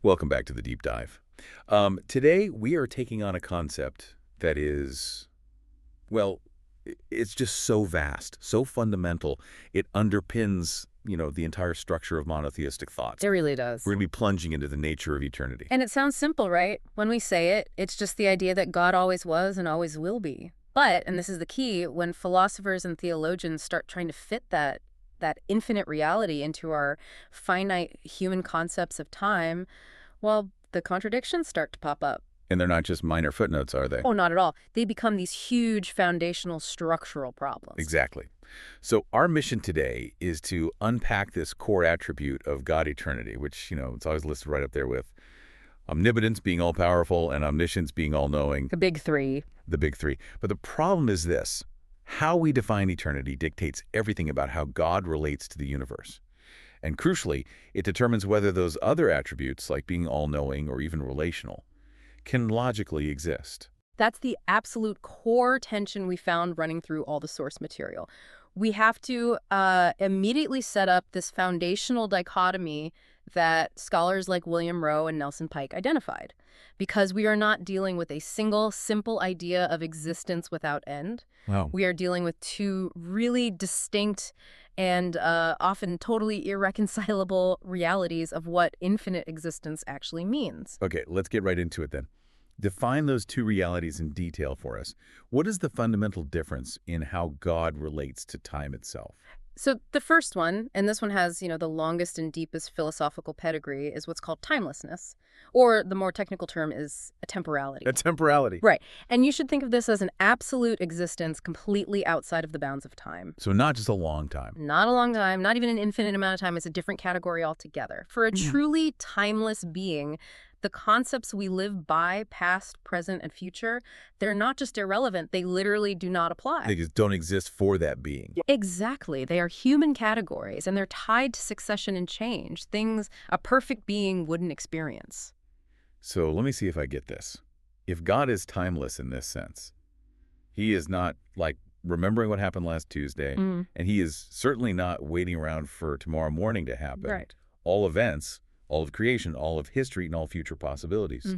Welcome back to the deep dive. Today, we are taking on a concept that is, well, it's just so vast, so fundamental. It underpins, the entire structure of monotheistic thoughts. It really does. We're going to be plunging into the nature of eternity. And it sounds simple, right? When we say it, it's just the idea that God always was and always will be. But, and this is the key, when philosophers and theologians start trying to fit that infinite reality into our finite human concepts of time, well, the contradictions start to pop up. And they're not just minor footnotes, are they? Oh, not at all. They become these huge foundational structural problems. Exactly. So our mission today is to unpack this core attribute of God eternity, which, it's always listed right up there with omnipotence being all-powerful and omniscience being all-knowing. The big three. The big three. But the problem is this. How we define eternity dictates everything about how God relates to the universe. And crucially, it determines whether those other attributes, like being all-knowing or even relational, can logically exist. That's the absolute core tension we found running through all the source material. We have to immediately set up this foundational dichotomy that scholars like William Rowe and Nelson Pike identified, because we are not dealing with a single, simple idea of existence without end. Wow. We are dealing with two really distinct and often totally irreconcilable realities of what infinite existence actually means. Okay, let's get right into it then. Define those two realities in detail for us. What is the fundamental difference in how God relates to time itself? So the first one, and this one has, the longest and deepest philosophical pedigree, is what's called timelessness, or the more technical term is atemporality. Atemporality. Right. And you should think of this as an absolute existence completely outside of the bounds of time. So not just a long time. Not a long time, not even an infinite amount of time. It's a different category altogether. For a truly timeless being, the concepts we live by, past, present, and future, they're not just irrelevant, they literally do not apply. They just don't exist for that being. Exactly. They are human categories, and they're tied to succession and change, things a perfect being wouldn't experience. So let me see if I get this. If God is timeless in this sense, he is not like remembering what happened last Tuesday, and he is certainly not waiting around for tomorrow morning to happen. Right. All events, all of creation, all of history, and all future possibilities.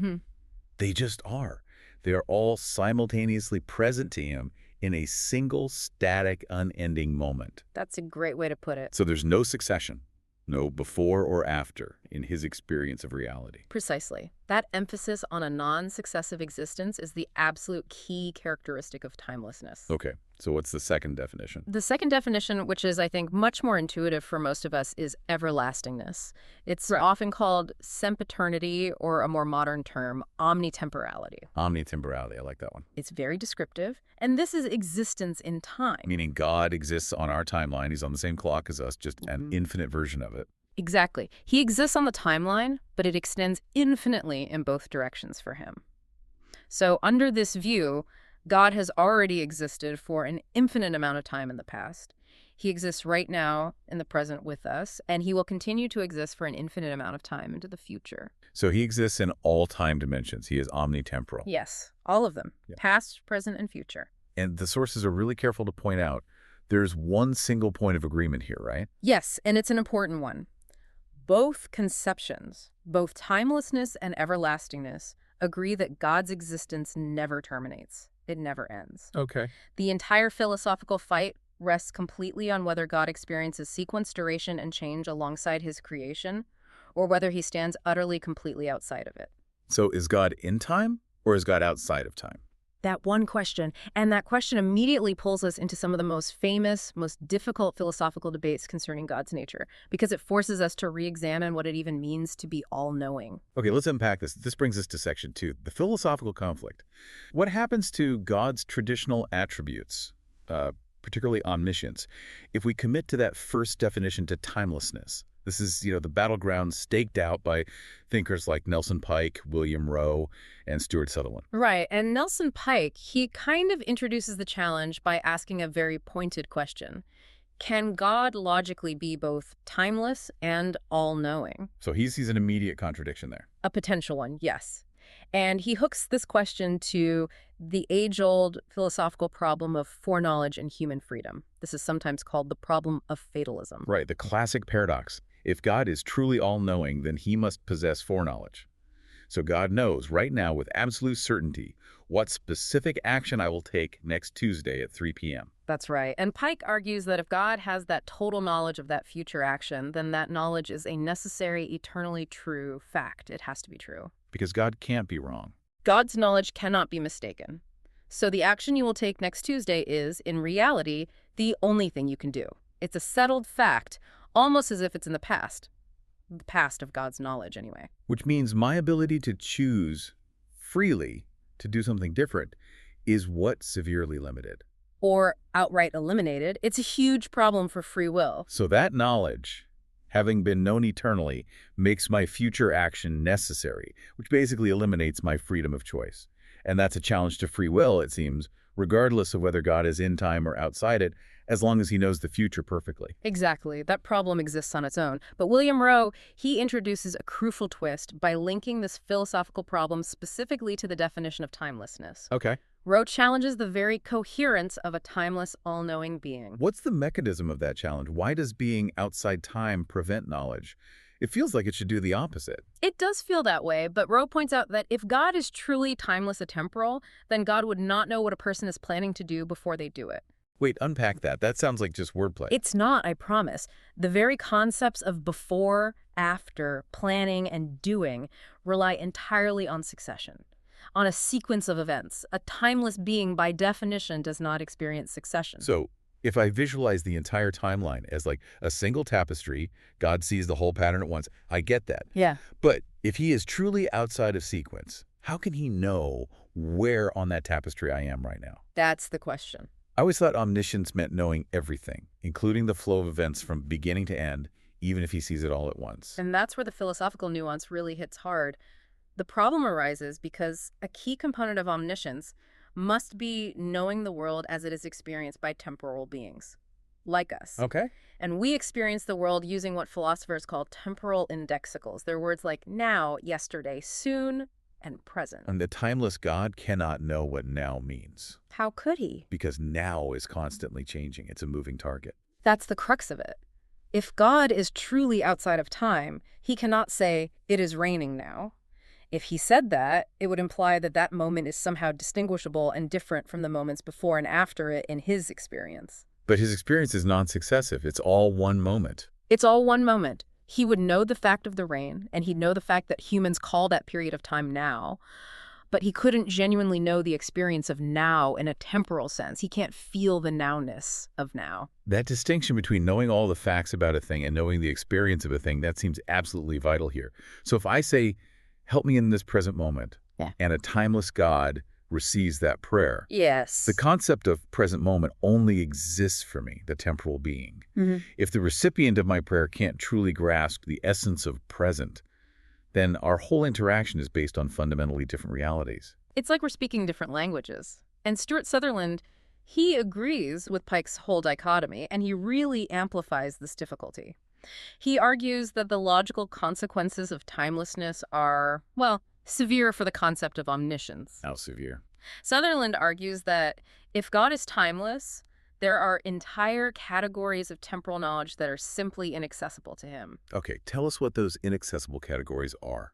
They just are. They are all simultaneously present to him in a single, static, unending moment. That's a great way to put it. So there's no succession, no before or after in his experience of reality. Precisely. That emphasis on a non-successive existence is the absolute key characteristic of timelessness. Okay, so what's the second definition? The second definition, which is, I think, much more intuitive for most of us, is everlastingness. It's often called sempiternity, or a more modern term, omnitemporality. Omnitemporality, I like that one. It's very descriptive, and this is existence in time. Meaning God exists on our timeline. He's on the same clock as us, just an infinite version of it. Exactly. He exists on the timeline, but it extends infinitely in both directions for him. So under this view, God has already existed for an infinite amount of time in the past. He exists right now in the present with us, and he will continue to exist for an infinite amount of time into the future. So he exists in all time dimensions. He is omnitemporal. Yes, all of them, past, present, and future. And the sources are really careful to point out there's one single point of agreement here, right? Yes, and it's an important one. Both conceptions, both timelessness and everlastingness, agree that God's existence never terminates. It never ends. Okay. The entire philosophical fight rests completely on whether God experiences sequence, duration, and change alongside his creation, or whether he stands utterly, completely outside of it. So is God in time, or is God outside of time? That one question, and that question immediately pulls us into some of the most famous, most difficult philosophical debates concerning God's nature, because it forces us to re-examine what it even means to be all-knowing. Okay, let's unpack this. This brings us to section 2, the philosophical conflict. What happens to God's traditional attributes, particularly omniscience, if we commit to that first definition to timelessness? This is, the battleground staked out by thinkers like Nelson Pike, William Rowe, and Stuart Sutherland. Right, and Nelson Pike, he kind of introduces the challenge by asking a very pointed question. Can God logically be both timeless and all-knowing? So he sees an immediate contradiction there. A potential one, yes. And he hooks this question to the age-old philosophical problem of foreknowledge and human freedom. This is sometimes called the problem of fatalism. Right, the classic paradox. If God is truly all-knowing, then he must possess foreknowledge. So God knows right now with absolute certainty what specific action I will take next Tuesday at 3 p.m. That's right. And Pike argues that if God has that total knowledge of that future action, then that knowledge is a necessary, eternally true fact. It has to be true. Because God can't be wrong. God's knowledge cannot be mistaken. So the action you will take next Tuesday is, in reality, the only thing you can do. It's a settled fact, almost as if it's in the past. The past of God's knowledge, anyway. Which means my ability to choose freely to do something different is what's severely limited. Or outright eliminated. It's a huge problem for free will. So that knowledge, having been known eternally, makes my future action necessary, which basically eliminates my freedom of choice. And that's a challenge to free will, it seems, regardless of whether God is in time or outside it, as long as he knows the future perfectly. Exactly. That problem exists on its own. But William Rowe, he introduces a crucial twist by linking this philosophical problem specifically to the definition of timelessness. Okay. Rowe challenges the very coherence of a timeless, all-knowing being. What's the mechanism of that challenge? Why does being outside time prevent knowledge? It feels like it should do the opposite. It does feel that way, but Rowe points out that if God is truly timeless atemporal, then God would not know what a person is planning to do before they do it. Wait, unpack that. That sounds like just wordplay. It's not, I promise. The very concepts of before, after, planning, and doing rely entirely on succession, on a sequence of events. A timeless being, by definition, does not experience succession. So, if I visualize the entire timeline as like a single tapestry, God sees the whole pattern at once. I get that. Yeah. But if he is truly outside of sequence, how can he know where on that tapestry I am right now? That's the question. I always thought omniscience meant knowing everything, including the flow of events from beginning to end, even if he sees it all at once. And that's where the philosophical nuance really hits hard. The problem arises because a key component of omniscience must be knowing the world as it is experienced by temporal beings, like us. Okay. And we experience the world using what philosophers call temporal indexicals. They're words like now, yesterday, soon, and present. And the timeless God cannot know what now means. How could he? Because now is constantly changing. It's a moving target. That's the crux of it. If God is truly outside of time, he cannot say, it is raining now. If he said that, it would imply that that moment is somehow distinguishable and different from the moments before and after it in his experience. But his experience is non-successive. It's all one moment. It's all one moment. He would know the fact of the rain, and he'd know the fact that humans call that period of time now, but he couldn't genuinely know the experience of now in a temporal sense. He can't feel the nowness of now. That distinction between knowing all the facts about a thing and knowing the experience of a thing, that seems absolutely vital here. So if I say, help me in this present moment, and a timeless God receives that prayer. Yes. The concept of present moment only exists for me, the temporal being. If the recipient of my prayer can't truly grasp the essence of present, then our whole interaction is based on fundamentally different realities. It's like we're speaking different languages. And Stuart Sutherland, he agrees with Pike's whole dichotomy, and he really amplifies this difficulty. He argues that the logical consequences of timelessness are, well, severe for the concept of omniscience. How severe? Sutherland argues that if God is timeless, there are entire categories of temporal knowledge that are simply inaccessible to him. Okay, tell us what those inaccessible categories are.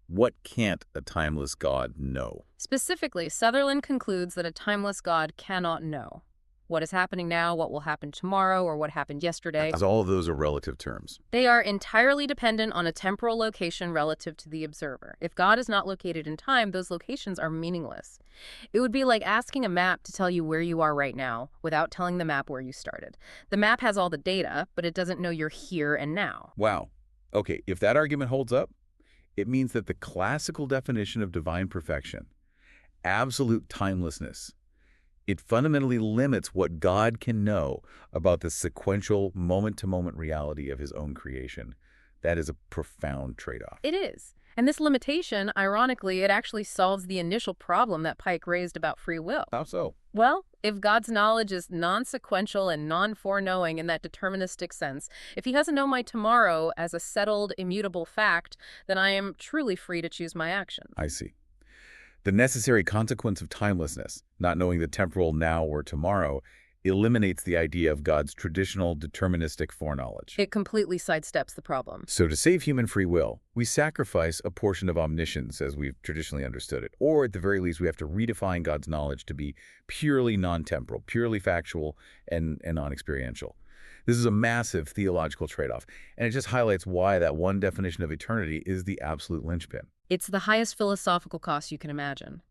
What can't a timeless God know? Specifically, Sutherland concludes that a timeless God cannot know what is happening now, what will happen tomorrow, or what happened yesterday. Because all of those are relative terms. They are entirely dependent on a temporal location relative to the observer. If God is not located in time, those locations are meaningless. It would be like asking a map to tell you where you are right now without telling the map where you started. The map has all the data, but it doesn't know you're here and now. Wow. Okay, if that argument holds up, it means that the classical definition of divine perfection, absolute timelessness, it fundamentally limits what God can know about the sequential, moment-to-moment reality of his own creation. That is a profound trade-off. It is. And this limitation, ironically, it actually solves the initial problem that Pike raised about free will. How so? Well, if God's knowledge is non-sequential and non-foreknowing in that deterministic sense, if he doesn't know my tomorrow as a settled, immutable fact, then I am truly free to choose my actions. I see. The necessary consequence of timelessness, not knowing the temporal now or tomorrow, eliminates the idea of God's traditional deterministic foreknowledge. It completely sidesteps the problem. So to save human free will, we sacrifice a portion of omniscience as we've traditionally understood it, or at the very least we have to redefine God's knowledge to be purely non-temporal, purely factual, and non-experiential. This is a massive theological trade-off, and it just highlights why that one definition of eternity is the absolute linchpin. It's the highest philosophical cost you can imagine.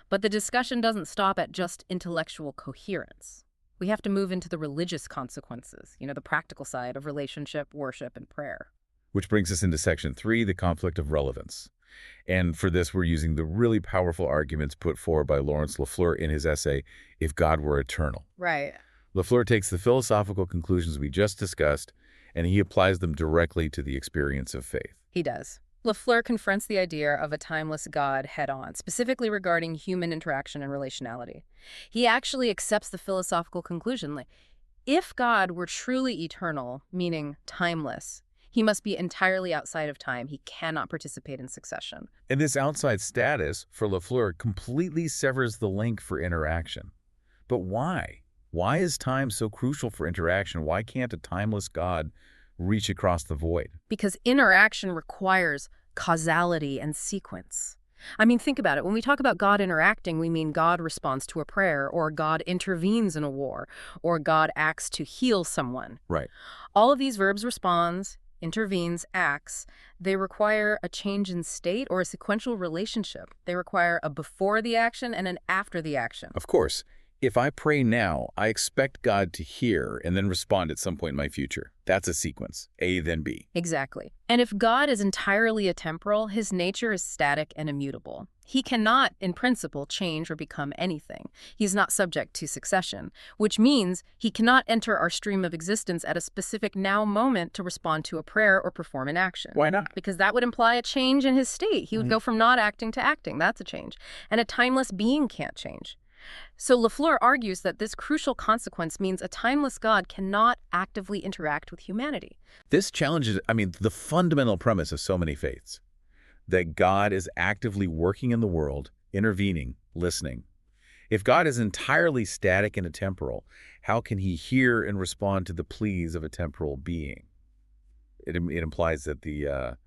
But the discussion doesn't stop at just intellectual coherence. We have to move into the religious consequences, the practical side of relationship, worship, and prayer. Which brings us into Section 3, the conflict of relevance. And for this, we're using the really powerful arguments put forward by Lawrence Lafleur in his essay, If God Were Eternal. Right. Lafleur takes the philosophical conclusions we just discussed, and he applies them directly to the experience of faith. He does. Lafleur confronts the idea of a timeless God head-on, specifically regarding human interaction and relationality. He actually accepts the philosophical conclusion, if God were truly eternal, meaning timeless, he must be entirely outside of time. He cannot participate in succession. And this outside status, for Lafleur, completely severs the link for interaction. But why? Why is time so crucial for interaction? Why can't a timeless God reach across the void? Because interaction requires causality and sequence. Think about it. When we talk about God interacting, we mean God responds to a prayer, or God intervenes in a war, or God acts to heal someone. Right. All of these verbs responds, intervenes, acts. They require a change in state or a sequential relationship. They require a before the action and an after the action. Of course. If I pray now, I expect God to hear and then respond at some point in my future. That's a sequence. A, then B. Exactly. And if God is entirely atemporal, his nature is static and immutable. He cannot, in principle, change or become anything. He's not subject to succession, which means he cannot enter our stream of existence at a specific now moment to respond to a prayer or perform an action. Why not? Because that would imply a change in his state. He would go from not acting to acting. That's a change. And a timeless being can't change. So Lafleur argues that this crucial consequence means a timeless God cannot actively interact with humanity. This challenges, the fundamental premise of so many faiths, that God is actively working in the world, intervening, listening. If God is entirely static and atemporal, how can he hear and respond to the pleas of a temporal being? It implies that the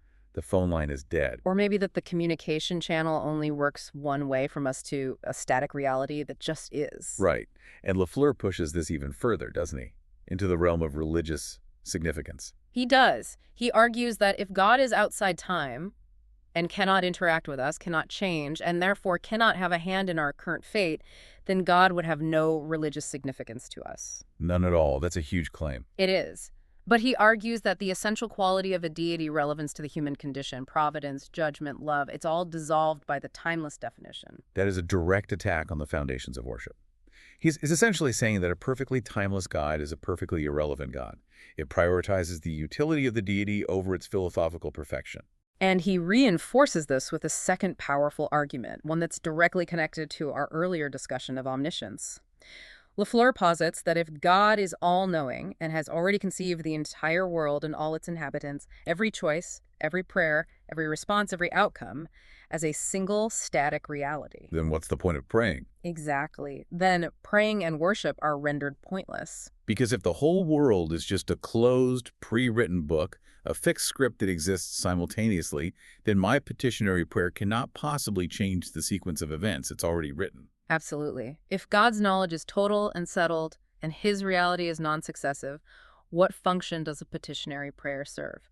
phone line is dead. Or maybe that the communication channel only works one way from us to a static reality that just is. Right. And Lafleur pushes this even further, doesn't he? Into the realm of religious significance. He does. He argues that if God is outside time and cannot interact with us, cannot change, and therefore cannot have a hand in our current fate, then God would have no religious significance to us. None at all. That's a huge claim. It is. But he argues that the essential quality of a deity, relevance to the human condition, providence, judgment, love, it's all dissolved by the timeless definition. That is a direct attack on the foundations of worship. He's essentially saying that a perfectly timeless God is a perfectly irrelevant God. It prioritizes the utility of the deity over its philosophical perfection. And he reinforces this with a second powerful argument, one that's directly connected to our earlier discussion of omniscience. Lafleur posits that if God is all-knowing and has already conceived the entire world and all its inhabitants, every choice, every prayer, every response, every outcome, as a single static reality. Then what's the point of praying? Exactly. Then praying and worship are rendered pointless. Because if the whole world is just a closed, pre-written book, a fixed script that exists simultaneously, then my petitionary prayer cannot possibly change the sequence of events. It's already written. Absolutely. If God's knowledge is total and settled, and his reality is non-successive, what function does a petitionary prayer serve?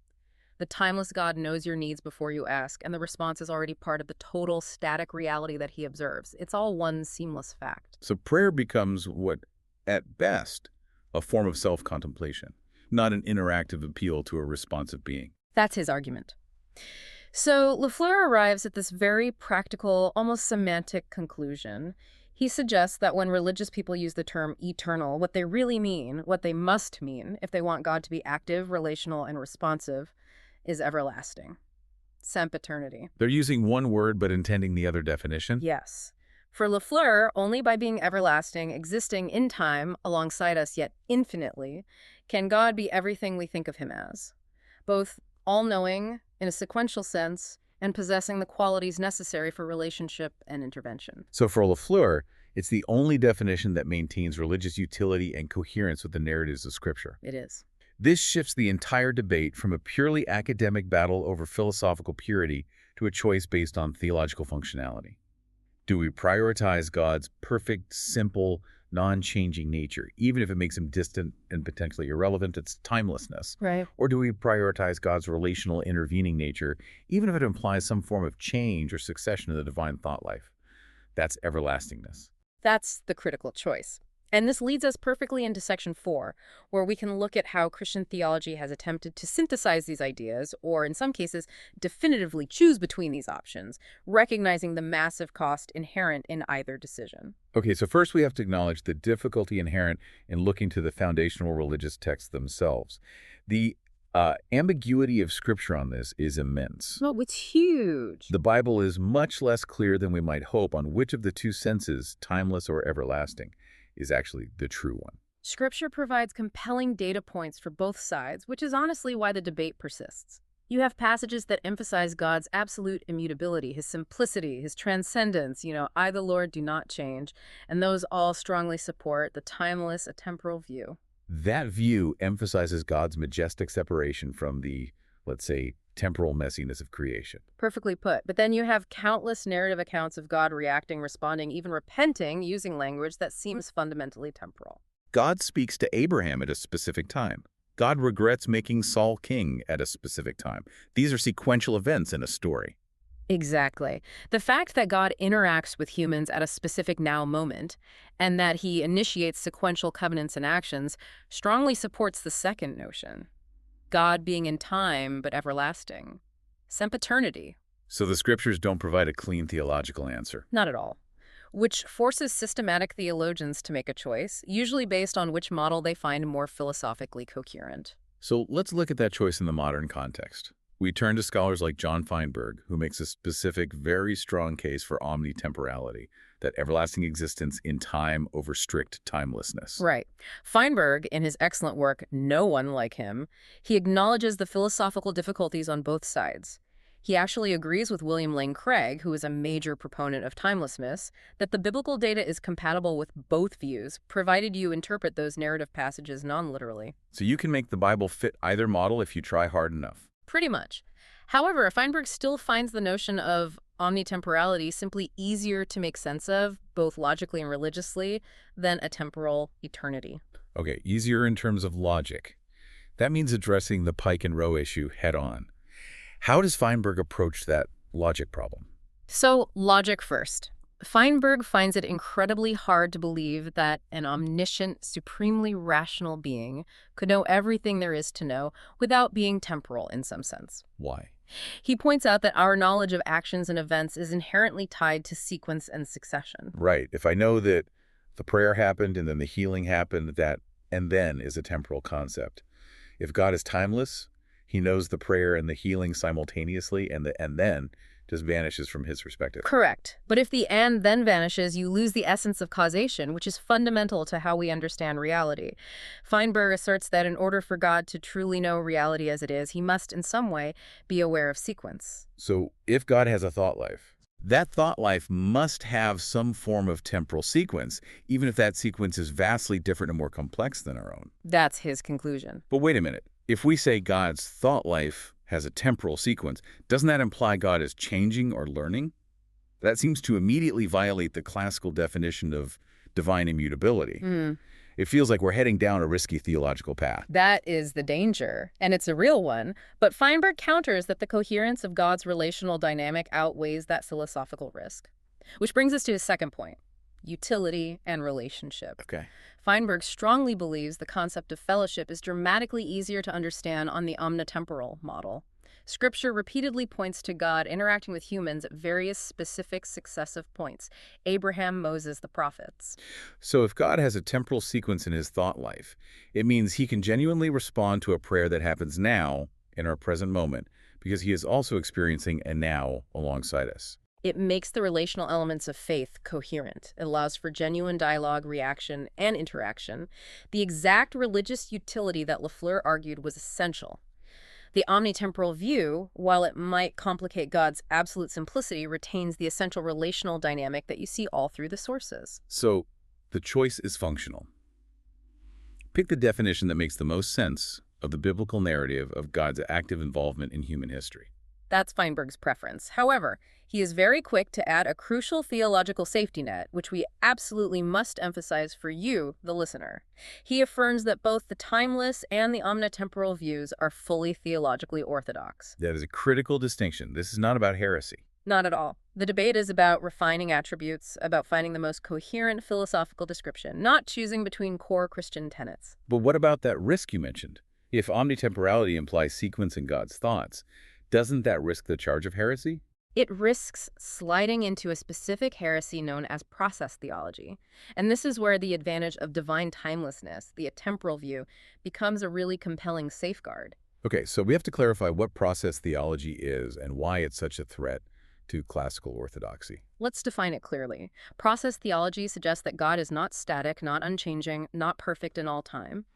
The timeless God knows your needs before you ask, and the response is already part of the total static reality that he observes. It's all one seamless fact. So prayer becomes what, at best, a form of self-contemplation, not an interactive appeal to a responsive being. That's his argument. So Lafleur arrives at this very practical, almost semantic conclusion. He suggests that when religious people use the term eternal, what they really mean, what they must mean, if they want God to be active, relational, and responsive, is everlasting. Sempiternity. They're using one word but intending the other definition? Yes. For Lafleur, only by being everlasting, existing in time alongside us yet infinitely, can God be everything we think of him as, both all-knowing in a sequential sense and possessing the qualities necessary for relationship and intervention. So for Lafleur, It's the only definition that maintains religious utility and coherence with the narratives of Scripture. It is. This shifts the entire debate from a purely academic battle over philosophical purity to a choice based on theological functionality. Do we prioritize God's perfect, simple, non-changing nature, even if it makes him distant and potentially irrelevant, its timelessness? Right. Or do we prioritize God's relational, intervening nature, even if it implies some form of change or succession in the divine thought life? That's everlastingness. That's the critical choice. And this leads us perfectly into Section 4, where we can look at how Christian theology has attempted to synthesize these ideas, or in some cases, definitively choose between these options, recognizing the massive cost inherent in either decision. Okay, so first we have to acknowledge the difficulty inherent in looking to the foundational religious texts themselves. The ambiguity of Scripture on this is immense. Oh, it's huge. The Bible is much less clear than we might hope on which of the two senses, timeless or everlasting, is actually the true one. Scripture provides compelling data points for both sides, which is honestly why the debate persists. You have passages that emphasize God's absolute immutability, his simplicity, his transcendence, I, the Lord, do not change, and those all strongly support the timeless, atemporal view. That view emphasizes God's majestic separation from the, let's say, temporal messiness of creation. Perfectly put. But then you have countless narrative accounts of God reacting, responding, even repenting, using language that seems fundamentally temporal. God speaks to Abraham at a specific time. God regrets making Saul king at a specific time. These are sequential events in a story. Exactly. The fact that God interacts with humans at a specific now moment, and that he initiates sequential covenants and actions, strongly supports the second notion. God being in time but everlasting. Sempiternity. So the Scriptures don't provide a clean theological answer. Not at all. Which forces systematic theologians to make a choice, usually based on which model they find more philosophically coherent. So let's look at that choice in the modern context. We turn to scholars like John Feinberg, who makes a specific, very strong case for omnitemporality, that everlasting existence in time over strict timelessness. Right. Feinberg, in his excellent work, No One Like Him, he acknowledges the philosophical difficulties on both sides. He actually agrees with William Lane Craig, who is a major proponent of timelessness, that the biblical data is compatible with both views, provided you interpret those narrative passages non-literally. So you can make the Bible fit either model if you try hard enough. Pretty much. However, Feinberg still finds the notion of omnitemporality simply easier to make sense of, both logically and religiously, than a temporal eternity. Okay, easier in terms of logic. That means addressing the Pike and Rowe issue head-on. How does Feinberg approach that logic problem? So, logic first. Feinberg finds it incredibly hard to believe that an omniscient, supremely rational being could know everything there is to know without being temporal in some sense. Why? He points out that our knowledge of actions and events is inherently tied to sequence and succession. Right. If I know that the prayer happened and then the healing happened, that "and then" is a temporal concept. If God is timeless, he knows the prayer and the healing simultaneously, and the "and then" just vanishes from his perspective. Correct. But if the "and then" vanishes, you lose the essence of causation, which is fundamental to how we understand reality. Feinberg asserts that in order for God to truly know reality as it is, he must in some way be aware of sequence. So if God has a thought life, that thought life must have some form of temporal sequence, even if that sequence is vastly different and more complex than our own. That's his conclusion. But wait a minute. If we say God's thought life has a temporal sequence, doesn't that imply God is changing or learning? That seems to immediately violate the classical definition of divine immutability. It feels like we're heading down a risky theological path. That is the danger, and it's a real one. But Feinberg counters that the coherence of God's relational dynamic outweighs that philosophical risk. Which brings us to his second point, utility and relationship. Okay. Feinberg strongly believes the concept of fellowship is dramatically easier to understand on the omnitemporal model. Scripture repeatedly points to God interacting with humans at various specific successive points: Abraham, Moses, the prophets. So if God has a temporal sequence in his thought life, it means he can genuinely respond to a prayer that happens now, in our present moment, because he is also experiencing a now alongside us. It makes the relational elements of faith coherent. It allows for genuine dialogue, reaction, and interaction, the exact religious utility that Lafleur argued was essential. The omnitemporal view, while it might complicate God's absolute simplicity, retains the essential relational dynamic that you see all through the sources. So the choice is functional. Pick the definition that makes the most sense of the biblical narrative of God's active involvement in human history. That's Feinberg's preference. However, he is very quick to add a crucial theological safety net, which we absolutely must emphasize for you, the listener. He affirms that both the timeless and the omnitemporal views are fully theologically orthodox. That is a critical distinction. This is not about heresy. Not at all. The debate is about refining attributes, about finding the most coherent philosophical description, not choosing between core Christian tenets. But what about that risk you mentioned? If omnitemporality implies sequence in God's thoughts, doesn't that risk the charge of heresy? It risks sliding into a specific heresy known as process theology. And this is where the advantage of divine timelessness, the atemporal view, becomes a really compelling safeguard. Okay, so we have to clarify what process theology is and why it's such a threat to classical orthodoxy. Let's define it clearly. Process theology suggests that God is not static, not unchanging, not perfect in all time.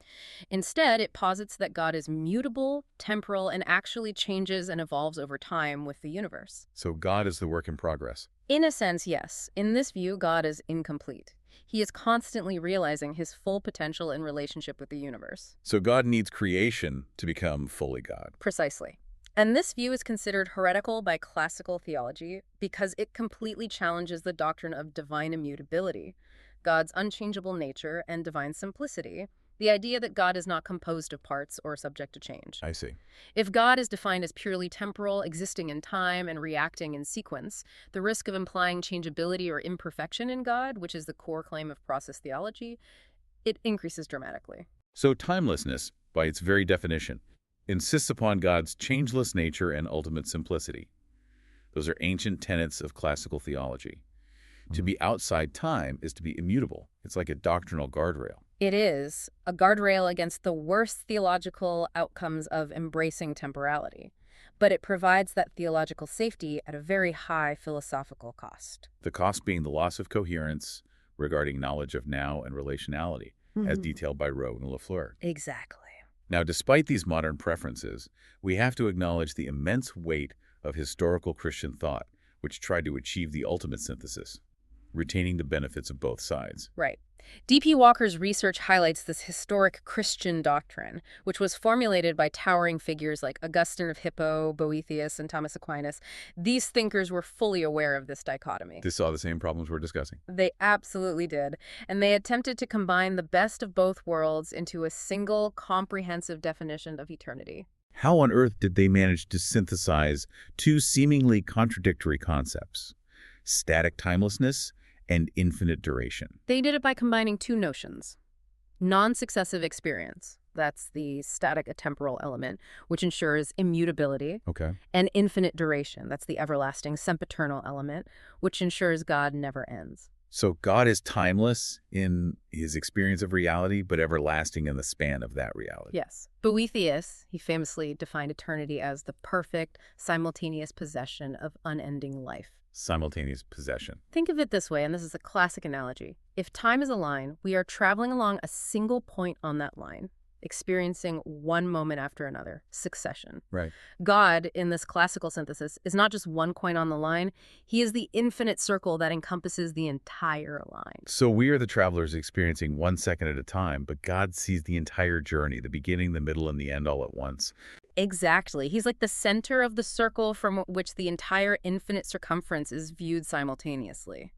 Instead, it posits that God is mutable, temporal, and actually changes and evolves over time with the universe. So God is the work in progress. In a sense, yes. In this view, God is incomplete. He is constantly realizing his full potential in relationship with the universe. So God needs creation to become fully God. Precisely. And this view is considered heretical by classical theology because it completely challenges the doctrine of divine immutability, God's unchangeable nature and divine simplicity, the idea that God is not composed of parts or subject to change. I see. If God is defined as purely temporal, existing in time and reacting in sequence, the risk of implying changeability or imperfection in God, which is the core claim of process theology, it increases dramatically. So timelessness, by its very definition, insists upon God's changeless nature and ultimate simplicity. Those are ancient tenets of classical theology. To be outside time is to be immutable. It's like a doctrinal guardrail. It is a guardrail against the worst theological outcomes of embracing temporality, but it provides that theological safety at a very high philosophical cost. The cost being the loss of coherence regarding knowledge of now and relationality, as detailed by Rowe and Lafleur. Exactly. Now, despite these modern preferences, we have to acknowledge the immense weight of historical Christian thought, which tried to achieve the ultimate synthesis, retaining the benefits of both sides. Right. D.P. Walker's research highlights this historic Christian doctrine, which was formulated by towering figures like Augustine of Hippo, Boethius, and Thomas Aquinas. These thinkers were fully aware of this dichotomy. They saw the same problems we're discussing. They absolutely did, and they attempted to combine the best of both worlds into a single, comprehensive definition of eternity. How on earth did they manage to synthesize two seemingly contradictory concepts, static timelessness and infinite duration? They did it by combining two notions. Non-successive experience, that's the static atemporal element, which ensures immutability. Okay. And infinite duration, that's the everlasting sempiternal element, which ensures God never ends. So God is timeless in his experience of reality, but everlasting in the span of that reality. Yes. Boethius, he famously defined eternity as the perfect, simultaneous possession of unending life. Simultaneous possession. Think of it this way, and this is a classic analogy. If time is a line, we are traveling along a single point on that line, experiencing one moment after another, succession. Right. God, in this classical synthesis, is not just one point on the line. He is the infinite circle that encompasses the entire line. So we are the travelers experiencing 1 second at a time, but God sees the entire journey, the beginning, the middle, and the end all at once. Exactly. He's like the center of the circle from which the entire infinite circumference is viewed simultaneously.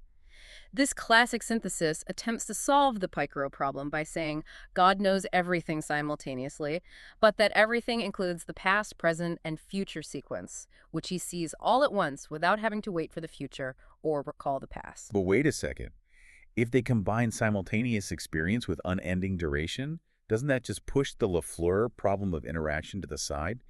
This classic synthesis attempts to solve the Pike-Rowe problem by saying God knows everything simultaneously, but that everything includes the past, present, and future sequence, which he sees all at once without having to wait for the future or recall the past. But wait a second. If they combine simultaneous experience with unending duration, doesn't that just push the Lafleur problem of interaction to the side?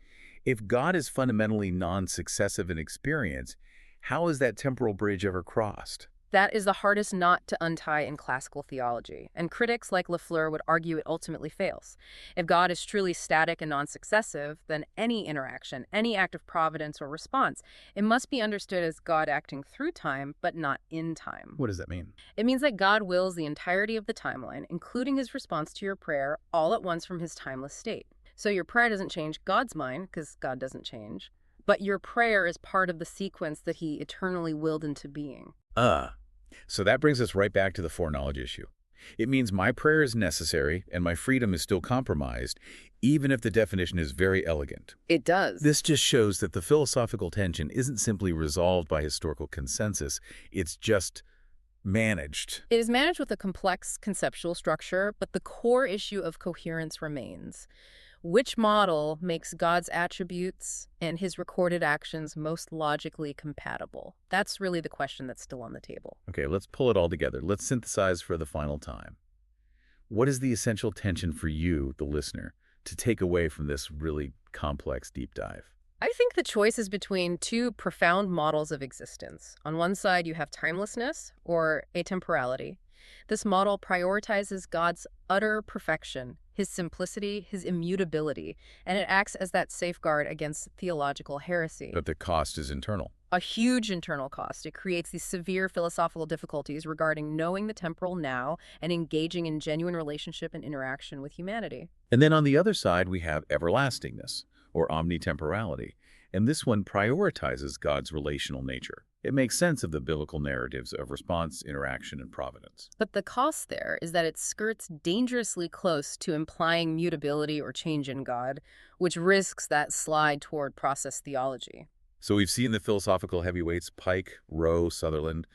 If God is fundamentally non-successive in experience, how is that temporal bridge ever crossed? That is the hardest knot to untie in classical theology, and critics like Lafleur would argue it ultimately fails. If God is truly static and non-successive, then any interaction, any act of providence or response, it must be understood as God acting through time, but not in time. What does that mean? It means that God wills the entirety of the timeline, including his response to your prayer, all at once from his timeless state. So your prayer doesn't change God's mind, because God doesn't change, but your prayer is part of the sequence that he eternally willed into being. So that brings us right back to the foreknowledge issue. It means my prayer is necessary and my freedom is still compromised, even if the definition is very elegant. It does. This just shows that the philosophical tension isn't simply resolved by historical consensus, it's just managed. It is managed with a complex conceptual structure, but the core issue of coherence remains. Which model makes God's attributes and his recorded actions most logically compatible? That's really the question that's still on the table. Okay, let's pull it all together. Let's synthesize for the final time. What is the essential tension for you, the listener, to take away from this really complex deep dive? I think the choice is between two profound models of existence. On one side, you have timelessness, or atemporality. This model prioritizes God's utter perfection, his simplicity, his immutability, and it acts as that safeguard against theological heresy. But the cost is internal. A huge internal cost. It creates these severe philosophical difficulties regarding knowing the temporal now and engaging in genuine relationship and interaction with humanity. And then on the other side, we have everlastingness, or omnitemporality. And this one prioritizes God's relational nature. It makes sense of the biblical narratives of response, interaction, and providence. But the cost there is that it skirts dangerously close to implying mutability or change in God, which risks that slide toward process theology. So we've seen the philosophical heavyweights Pike, Rowe, Sutherland,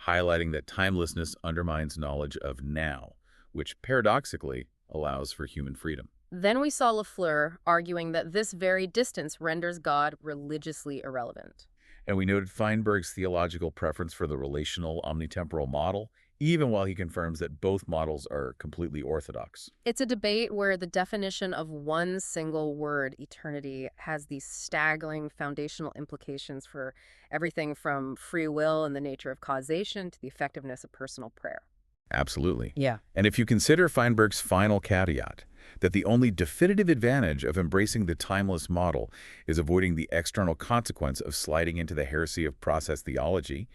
highlighting that timelessness undermines knowledge of now, which paradoxically allows for human freedom. Then we saw Lafleur arguing that this very distance renders God religiously irrelevant. And we noted Feinberg's theological preference for the relational omnitemporal model, even while he confirms that both models are completely orthodox. It's a debate where the definition of one single word, eternity, has these staggering foundational implications for everything from free will and the nature of causation to the effectiveness of personal prayer. Absolutely. Yeah. And if you consider Feinberg's final caveat, that the only definitive advantage of embracing the timeless model is avoiding the external consequence of sliding into the heresy of process theology,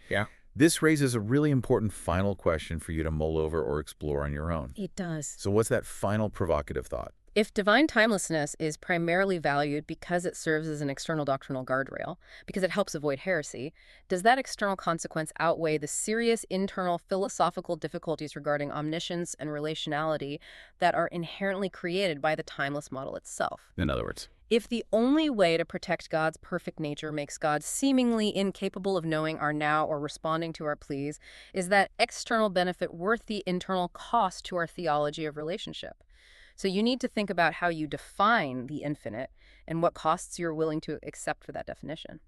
this raises a really important final question for you to mull over or explore on your own. It does. So what's that final provocative thought? If divine timelessness is primarily valued because it serves as an external doctrinal guardrail, because it helps avoid heresy, does that external consequence outweigh the serious internal philosophical difficulties regarding omniscience and relationality that are inherently created by the timeless model itself? In other words, if the only way to protect God's perfect nature makes God seemingly incapable of knowing our now or responding to our pleas, is that external benefit worth the internal cost to our theology of relationship? So you need to think about how you define the infinite and what costs you're willing to accept for that definition.